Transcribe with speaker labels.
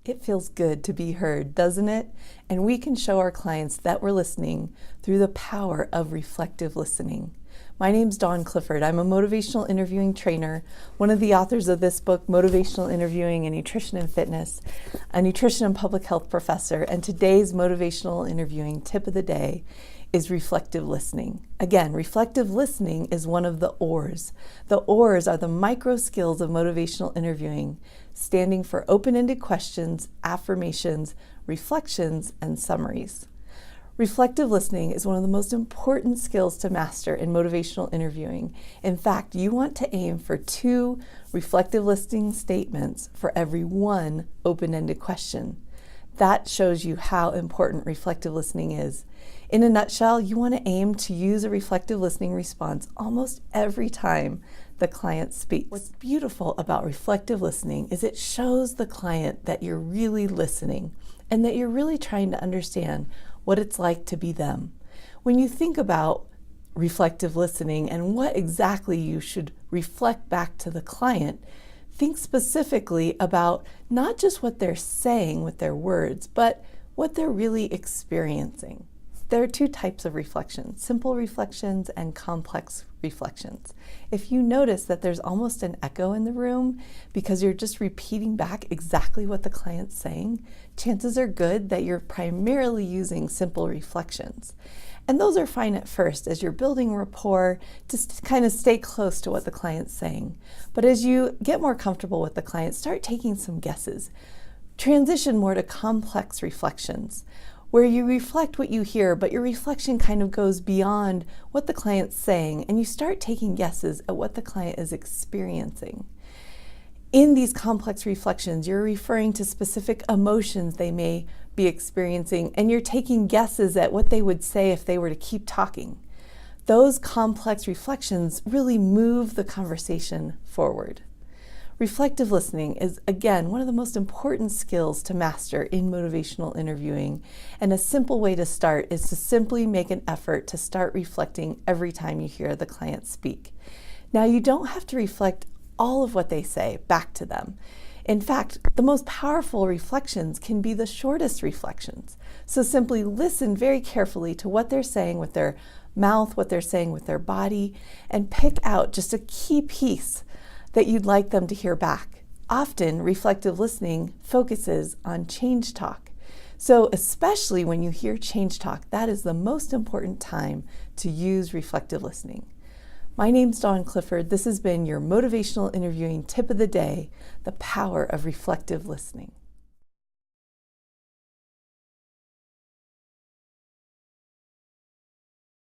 Speaker 1: It feels good to be heard, doesn't it? And we can show our clients that we're listening through the power of reflective listening. My name's Dawn Clifford. I'm a motivational interviewing trainer, one of the authors of this book, Motivational Interviewing in Nutrition and Fitness, a nutrition and public health professor, and today's motivational interviewing tip of the day is reflective listening. Again, reflective listening is one of the OARs. The OARs are the micro skills of motivational interviewing, standing for open-ended questions, affirmations, reflections, and summaries. Reflective listening is one of the most important skills to master in motivational interviewing. In fact, you want to aim for 2 reflective listening statements for every 1 open-ended question. That shows you how important reflective listening is. In a nutshell, you want to aim to use a reflective listening response almost every time the client speaks. What's beautiful about reflective listening is it shows the client that you're really listening and that you're really trying to understand what it's like to be them. When you think about reflective listening and what exactly you should reflect back to the client, think specifically about not just what they're saying with their words, but what they're really experiencing. There are 2 types of reflections, simple reflections and complex reflections. If you notice that there's almost an echo in the room because you're just repeating back exactly what the client's saying, chances are good that you're primarily using simple reflections. And those are fine at first as you're building rapport to kind of stay close to what the client's saying. But as you get more comfortable with the client, start taking some guesses. Transition more to complex reflections, where you reflect what you hear, but your reflection kind of goes beyond what the client's saying, and you start taking guesses at what the client is experiencing. In these complex reflections, you're referring to specific emotions they may be experiencing, and you're taking guesses at what they would say if they were to keep talking. Those complex reflections really move the conversation forward. Reflective listening is, again, one of the most important skills to master in motivational interviewing, and a simple way to start is to simply make an effort to start reflecting every time you hear the client speak. Now, you don't have to reflect all of what they say back to them. In fact, the most powerful reflections can be the shortest reflections. So simply listen very carefully to what they're saying with their mouth, what they're saying with their body, and pick out just a key piece that you'd like them to hear back. Often, reflective listening focuses on change talk. So especially when you hear change talk, that is the most important time to use reflective listening. My name's Dawn Clifford. This has been your motivational interviewing tip of the day, the power of reflective listening.